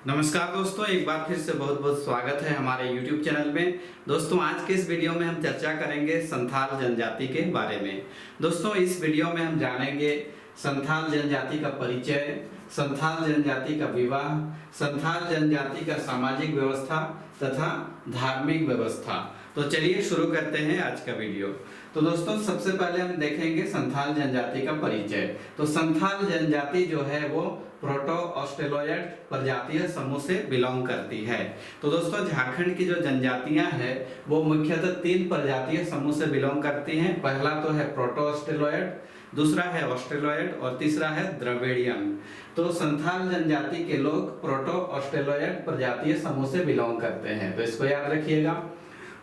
नमस्कार दोस्तों, एक बार फिर से बहुत बहुत स्वागत है हमारे YouTube चैनल में। दोस्तों, आज के इस वीडियो में हम चर्चा करेंगे संथाल जनजाति के बारे में। दोस्तों, इस वीडियो में हम जानेंगे संथाल जनजाति का परिचय, संथाल जनजाति का विवाह, संथाल जनजाति का सामाजिक व्यवस्था तथा धार्मिक व्यवस्था। तो चलिए शुरू करते हैं आज का वीडियो। तो दोस्तों, सबसे पहले हम देखेंगे संथाल जनजाति का परिचय। तो संथाल जनजाति जो है वो प्रोटो ऑस्ट्रेलोइड प्रजातीय समूह से बिलोंग करती है। तो दोस्तों, झारखंड की जो जनजातियां हैं वो मुख्यतः 3 प्रजातीय समूह से बिलोंग करती हैं। पहला तो है प्रोटो ऑस्ट्रेलोइड, दूसरा है ऑस्ट्रेलोइड और तीसरा है द्रविडियन। तो संथाल जनजाति के लोग प्रोटो ऑस्ट्रेलोइड प्रजातीय समूह से बिलोंग करते हैं, तो इसको याद रखिएगा।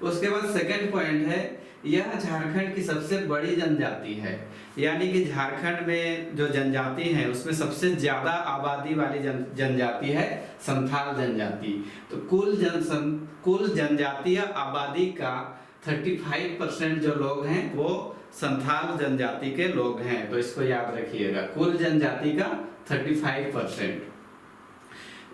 उसके बाद सेकंड पॉइंट है, यह झारखंड की सबसे बड़ी जनजाति है, यानी कि झारखंड में जो जनजाति है उसमें सबसे ज्यादा आबादी वाली जनजाति है संथाल जनजाति। तो कुल जनजातीय आबादी का 35% जो लोग हैं वो संथाल जनजाति के लोग हैं, तो इसको याद रखिएगा, कुल जनजाति का 35%।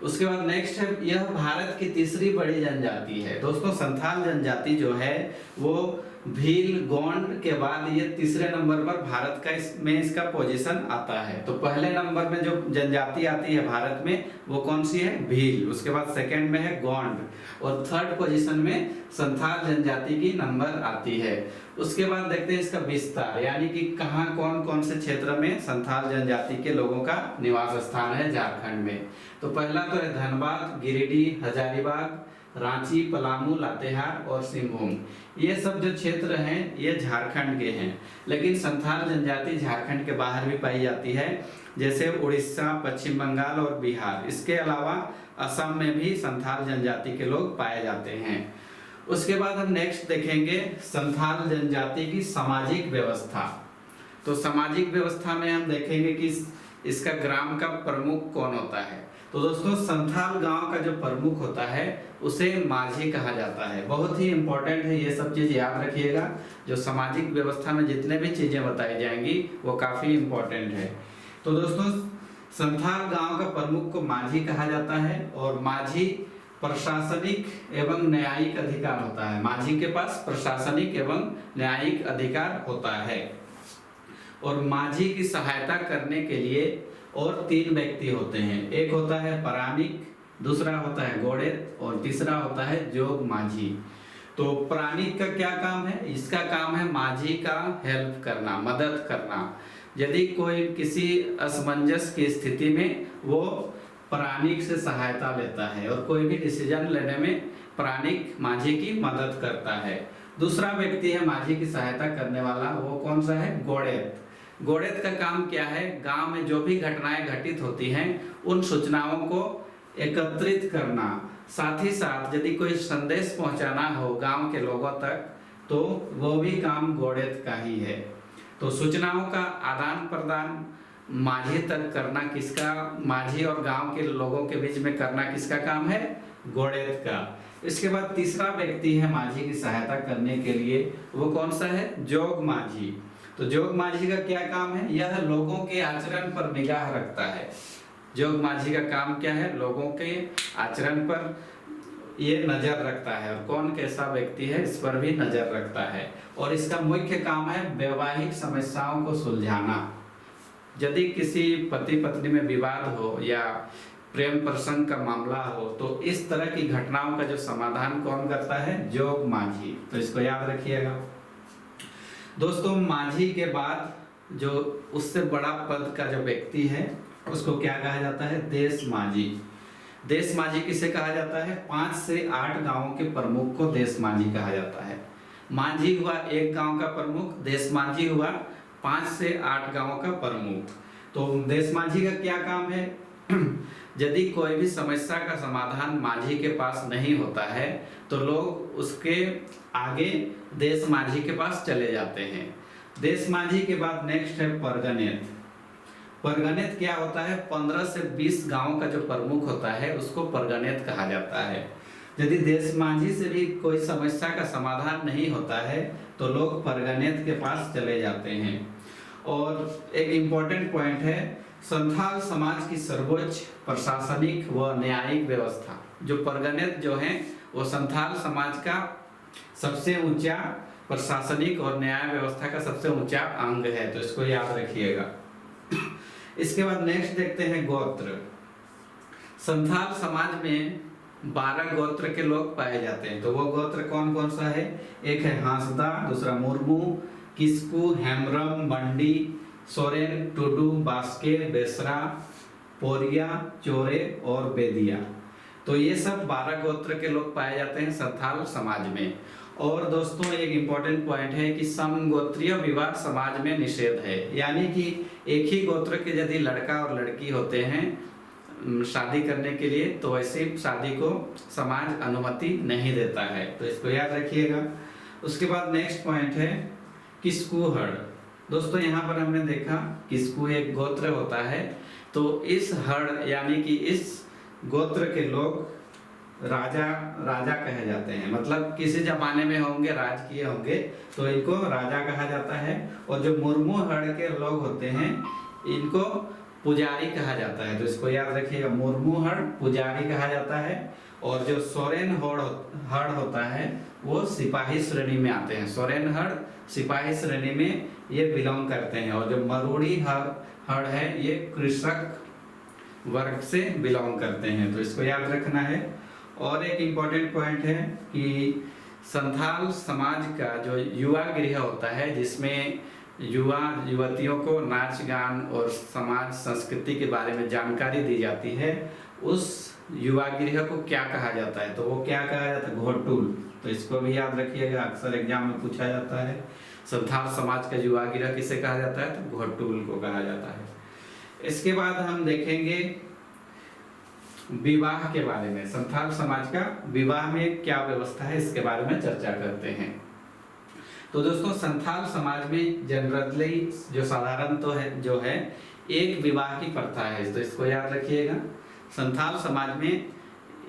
उसके बाद नेक्स्ट है, यह भारत की तीसरी बड़ी जनजाति है। दोस्तों, संथाल जनजाति जो है वो भील गोंड के बाद ये तीसरे नंबर पर भारत का इसका पोजीशन आता है। तो पहले नंबर में जो जनजाति आती है भारत में वो कौन सी है? भील। उसके बाद सेकंड में है गोंड और थर्ड पोजीशन में संथाल जनजाति की नंबर आती है। उसके बाद देखते हैं इसका विस्तार, यानी कि कहाँ कौन कौन से क्षेत्र में संथाल जनजाति के लोगों का निवास स्थान है झारखंड में। तो पहला तो है धनबाद, गिरिडीह, हजारीबाग, रांची, पलामू, लातेहार और सिंहभूम। ये सब जो क्षेत्र हैं ये झारखंड के हैं, लेकिन संथाल जनजाति झारखंड के बाहर भी पाई जाती है, जैसे उड़ीसा, पश्चिम बंगाल और बिहार। इसके अलावा असम में भी संथाल जनजाति के लोग पाए जाते हैं। उसके बाद हम नेक्स्ट देखेंगे संथाल जनजाति की सामाजिक व्यवस्था। तो सामाजिक व्यवस्था में हम देखेंगे कि इसका ग्राम का प्रमुख कौन होता है। तो दोस्तों, संथाल गांव का जो प्रमुख होता है उसे माझी कहा जाता है। बहुत ही इंपॉर्टेंट है, ये सब चीज याद रखिएगा। जो सामाजिक व्यवस्था में जितने भी चीजें बताई जाएंगी वो काफी इंपॉर्टेंट है। तो दोस्तों, संथाल गांव का प्रमुख को माझी कहा जाता है और माझी प्रशासनिक एवं न्यायिक अधिकार होता है। माझी के पास प्रशासनिक एवं न्यायिक अधिकार होता है और माझी की सहायता करने के लिए और 3 व्यक्ति होते हैं। एक होता है परानिक, दूसरा होता है गोड़ेत और तीसरा होता है जोग माझी। तो परानिक का क्या काम है? इसका काम है माझी का हेल्प करना, मदद करना। यदि कोई किसी असमंजस की स्थिति में वो परानिक से सहायता लेता है और कोई भी डिसीजन लेने में परानिक माझी की मदद करता है। दूसरा व्यक्ति है माझी की सहायता करने वाला, वो कौन सा है? गोड़ेत। गोड़ेत का काम क्या है? गांव में जो भी घटनाएं घटित होती हैं उन सूचनाओं को एकत्रित करना, साथ ही साथ यदि कोई संदेश पहुंचाना हो गांव के लोगों तक तो वो भी काम गोड़ेत का ही है। तो सूचनाओं का आदान प्रदान माझी तक करना किसका, माझी और गांव के लोगों के बीच में करना किसका काम है? गोड़ेत का। इसके बाद तीसरा व्यक्ति है माझी की सहायता करने के लिए, वो कौन सा है? जोग माझी। तो जोग माझी का क्या काम है? यह लोगों के आचरण पर निगाह रखता है। जोग माझी का काम क्या है? लोगों के आचरण पर ये नजर रखता है और कौन कैसा व्यक्ति है इस पर भी नजर रखता है। और इसका मुख्य काम है वैवाहिक समस्याओं को सुलझाना। यदि किसी पति पत्नी में विवाद हो या प्रेम प्रसंग का मामला हो तो इस तरह की घटनाओं का जो समाधान कौन करता है? जोग माझी। तो इसको याद रखिएगा। दोस्तों, माझी के बाद जो उससे बड़ा पद का जो व्यक्ति है उसको क्या कहा जाता है? देश माझी। देश माझी किसे कहा जाता है? 5 से 8 गांवों के प्रमुख को देश माझी कहा जाता है। माझी हुआ एक गांव का प्रमुख, देश माझी हुआ 5 से 8 गांवों का प्रमुख। तो देश माझी का क्या काम है? यदि कोई भी समस्या का समाधान माझी के पास नहीं होता है तो लोग उसके आगे देश माझी के पास चले जाते हैं। देश माझी के बाद नेक्स्ट है परगनेत। परगनेत क्या होता है? 15 से 20 गांव का जो प्रमुख होता है उसको परगनेत कहा जाता है। यदि देश माझी से भी कोई समस्या का समाधान नहीं होता है तो लोग परगनेत के पास चले जाते हैं। और एक इम्पोर्टेंट पॉइंट है, संथाल समाज की सर्वोच्च प्रशासनिक व न्यायिक व्यवस्था, जो परगणित जो है वो संथाल समाज का सबसे ऊंचा प्रशासनिक और न्याय व्यवस्था का सबसे ऊंचा अंग है, तो इसको याद रखिएगा। इसके बाद नेक्स्ट देखते हैं गोत्र। संथाल समाज में 12 गोत्र के लोग पाए जाते हैं। तो वो गोत्र कौन कौन सा है? एक है हांसदा, दूसरा मुर्मू, किस्कू, हेम्ब्रम, मंडी, सोरेन, टुडू, बास्के, बेसरा, पोरिया, चोरे और बेदिया। तो ये सब 12 गोत्र के लोग पाए जाते हैं संथाल समाज में। और दोस्तों एक इम्पोर्टेंट पॉइंट है कि समगोत्रीय विवाह समाज में निषेध है, यानी कि एक ही गोत्र के यदि लड़का और लड़की होते हैं शादी करने के लिए, तो ऐसी शादी को समाज अनुमति नहीं देता है, तो इसको याद रखिएगा। उसके बाद नेक्स्ट पॉइंट है किस्कू हड़। दोस्तों यहाँ पर हमने देखा किस्कू एक गोत्र होता है, तो इस हड़ यानी कि इस गोत्र के लोग राजा कहे जाते हैं, मतलब किसी जमाने में होंगे, राज किए होंगे, तो इनको राजा कहा जाता है। और जो मुर्मू हड़ के लोग होते हैं इनको पुजारी कहा जाता है, तो इसको याद रखिएगा, मुर्मू हड़ पुजारी कहा जाता है। और जो सोरेन हड़ होता है वो सिपाही श्रेणी में आते हैं, सोरेन हड़ सिपाही श्रेणी में ये बिलोंग करते हैं। और जो मरूड़ी हड़ है ये कृषक वर्ग से बिलोंग करते हैं, तो इसको याद रखना है। और एक इम्पोर्टेंट पॉइंट है कि संथाल समाज का जो युवा गृह होता है, जिसमें युवा युवतियों को नाच गान और समाज संस्कृति के बारे में जानकारी दी जाती है, उस युवा गृह को क्या कहा जाता है? तो वो क्या कहा जाता है? घोटुल। तो इसको भी याद रखिएगा, अक्सर एग्जाम में पूछा जाता है। संथाल समाज का युवा गृह किसे कहा जाता है? तो घोटुल को कहा जाता है। इसके बाद हम देखेंगे विवाह के बारे में। संथाल समाज का विवाह में क्या व्यवस्था है इसके बारे में चर्चा करते हैं। तो दोस्तों संथाल समाज में जनरली जो साधारण तो है जो है एक विवाह की प्रथा है, तो इसको याद रखिएगा। संथाल समाज में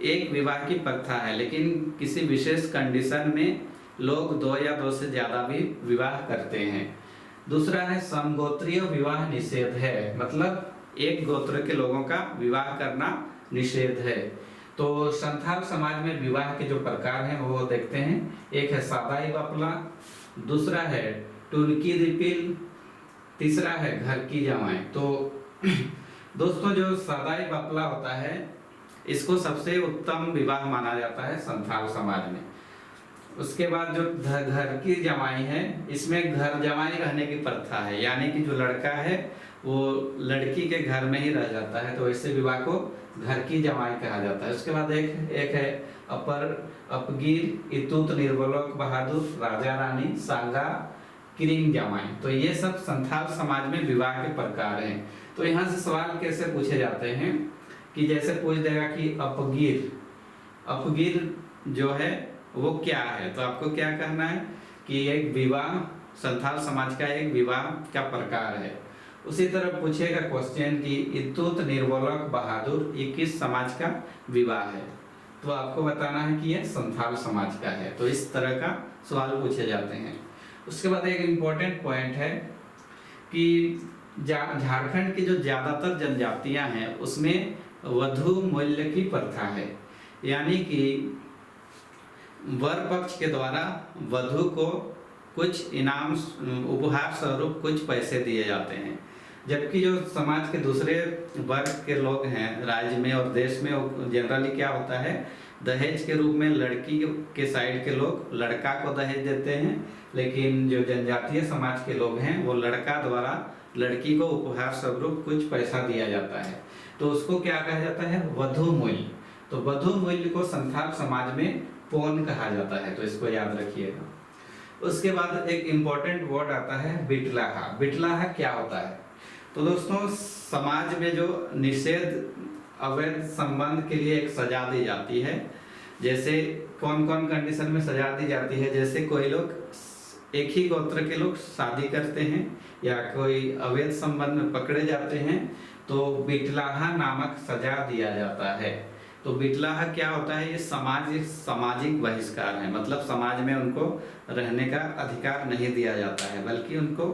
एक विवाह की प्रथा है, लेकिन किसी विशेष कंडीशन में लोग 2 या 2 से ज्यादा भी विवाह करते हैं। दूसरा है समगोत्रीय विवाह निषेध है, मतलब एक गोत्र के लोगों का विवाह करना निषेध है। तो संथाल समाज में विवाह के जो प्रकार हैं वो देखते हैं। एक है सादाई बापला, दूसरा है टुनकी रिपिल, तीसरा है घर की जमाई। तो दोस्तों जो सादाई बापला होता है इसको सबसे उत्तम विवाह माना जाता है संथाल समाज में। उसके बाद जो घर की जमाई है, इसमें घर जमाई रहने की प्रथा है, यानी कि जो लड़का है वो लड़की के घर में ही रह जाता है, तो ऐसे विवाह को घर की जमाई कहा जाता है। उसके बाद एक है अपगीर, इतूत, निर्बलोक बहादुर, राजा रानी, सांगा, किरिंग जमाई। तो ये सब संथाल समाज में विवाह के प्रकार हैं। तो यहाँ से सवाल कैसे पूछे जाते हैं कि जैसे पूछ देगा कि अपगीर जो है वो क्या है, तो आपको क्या कहना है कि एक विवाह संथाल समाज का एक विवाह का प्रकार है। उसी तरह पूछेगा क्वेश्चन कि इतूत, निर्बलोक बहादुर ये किस समाज का विवाह है, तो आपको बताना है कि ये संथाल समाज का है। तो इस तरह का सवाल पूछे जाते हैं। उसके बाद एक इम्पोर्टेंट पॉइंट है कि झारखंड की जो ज्यादातर जनजातियां हैं उसमें वधू मूल्य की प्रथा है, यानी कि वर पक्ष के द्वारा वधु को कुछ इनाम उपहार स्वरूप कुछ पैसे दिए जाते हैं, जबकि जो समाज के दूसरे वर्ग के लोग हैं राज्य में और देश में जनरली क्या होता है, दहेज के रूप में लड़की के साइड के लोग लड़का को दहेज देते हैं, लेकिन जो जनजातीय समाज के लोग हैं वो लड़का द्वारा लड़की को उपहार स्वरूप कुछ पैसा दिया जाता है, तो उसको क्या कहा जाता है? वधू मूल्य। तो वधू मूल्य को संथाल समाज में पौन कहा जाता है, तो इसको याद रखिएगा। उसके बाद एक इम्पोर्टेंट वर्ड आता है बिटलाहा। बिटलाहा क्या होता है? तो दोस्तों समाज में जो निषेध अवैध संबंध के लिए एक सजा दी जाती है, जैसे कौन कौन कंडीशन में सजा दी जाती है, जैसे कोई लोग एक ही गोत्र के लोग शादी करते हैं या कोई अवैध संबंध में पकड़े जाते हैं तो बिटलाहा नामक सजा दिया जाता है। तो बिटलाहा क्या होता है? ये सामाजिक बहिष्कार है, मतलब समाज में उनको रहने का अधिकार नहीं दिया जाता है, बल्कि उनको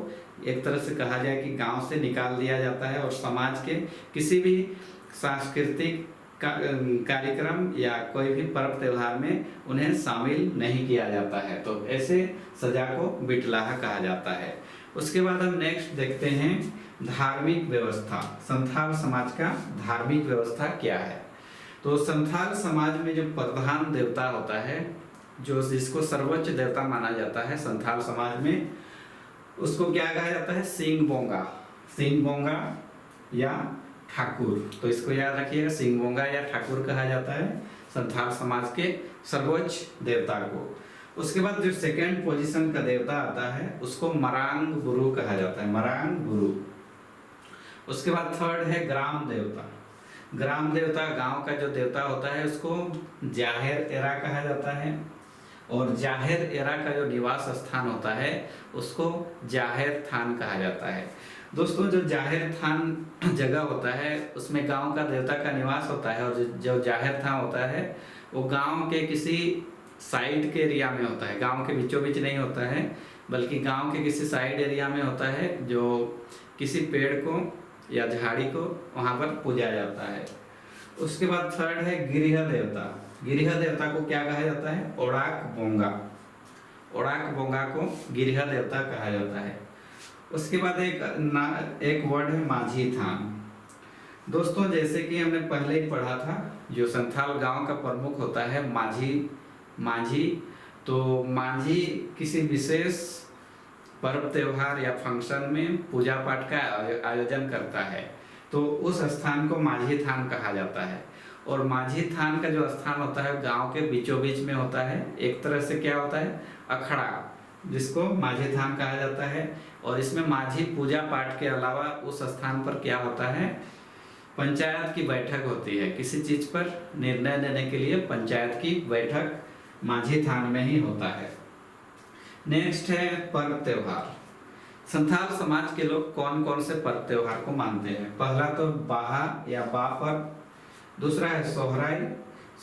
एक तरह से कहा जाए कि गांव से निकाल दिया जाता है और समाज के किसी भी सांस्कृतिक कार्यक्रम या कोई भी पर्व त्योहार में उन्हें शामिल नहीं किया जाता है। तो ऐसे सजा को बिटलाहा कहा जाता है। उसके बाद हम नेक्स्ट देखते हैं धार्मिक व्यवस्था। संथाल समाज का धार्मिक व्यवस्था क्या है? तो संथाल समाज में जो प्रधान देवता होता है, जो जिसको सर्वोच्च देवता माना जाता है संथाल समाज में, उसको क्या कहा जाता है? सिंह बोंगा, सिंह बोंगा या ठाकुर। तो इसको याद रखिएगा, सिंह बोंगा या ठाकुर कहा जाता है संथाल समाज के सर्वोच्च देवता को। उसके बाद जो सेकंड पोजीशन का देवता आता है उसको मरांग गुरु कहा जाता है, मरांग गुरु। उसके बाद थर्ड है ग्राम देवता। ग्राम देवता गांव का जो देवता होता है उसको जाहिर एरा कहा जाता है, और जाहिर एरा का जो निवास स्थान होता है उसको जाहिर थान कहा जाता है। दोस्तों, जो जाहिर थान जगह होता है उसमें गांव का देवता का निवास होता है, और जो जाहिर थान होता है वो गांव के किसी साइड के एरिया में होता है, गांव के बीचों बीच नहीं होता है, बल्कि गांव के किसी साइड एरिया में होता है, जो किसी पेड़ को या झाड़ी को वहां पर पूजा जाता है। उसके बाद थर्ड है गिरिह देवता। गिरिह देवता को क्या कहा जाता है? ओड़ाक बोंगा। ओड़ाक बोंगा को गिरिह देवता कहा जाता है। उसके बाद एक वर्ड है माझी थान। दोस्तों, जैसे कि हमने पहले ही पढ़ा था, जो संथाल गांव का प्रमुख होता है माझी, तो माझी किसी विशेष पर्व त्योहार या फंक्शन में पूजा पाठ का आयोजन करता है, तो उस स्थान को माझी थान कहा जाता है। और माझी थान का जो स्थान होता है गांव के बीचों बीच में होता है। एक तरह से क्या होता है? अखड़ा, जिसको माझी थान कहा जाता है। और इसमें माझी पूजा पाठ के अलावा उस स्थान पर क्या होता है? पंचायत की बैठक होती है। किसी चीज पर निर्णय लेने के लिए पंचायत की बैठक माझी थान में ही होता है। नेक्स्ट है पर्व त्योहार। संथाल समाज के लोग कौन कौन से पर्व त्योहार को मानते हैं? पहला तो बाहा या बा पर्व, दूसरा है सोहराई।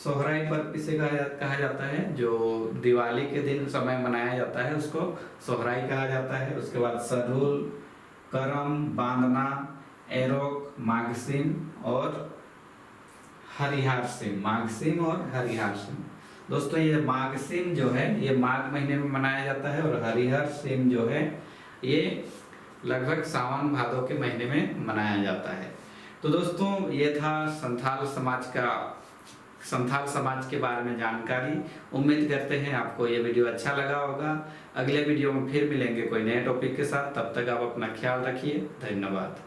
सोहराई पर्व किसे कहा जाता है? जो दिवाली के दिन समय मनाया जाता है उसको सोहराई कहा जाता है। उसके बाद सरूल, करम, बांधना, एरोक, माघसीम और हरिहर सिम। माघसीम और हरिहर सिम। दोस्तों, ये माघसीम जो है ये माघ महीने में मनाया जाता है, और हरिहर सिम जो है ये लगभग सावन भादो के महीने में मनाया जाता है। तो दोस्तों, ये था संथाल समाज के बारे में जानकारी। उम्मीद करते हैं आपको ये वीडियो अच्छा लगा होगा। अगले वीडियो में फिर मिलेंगे कोई नए टॉपिक के साथ। तब तक आप अपना ख्याल रखिए। धन्यवाद।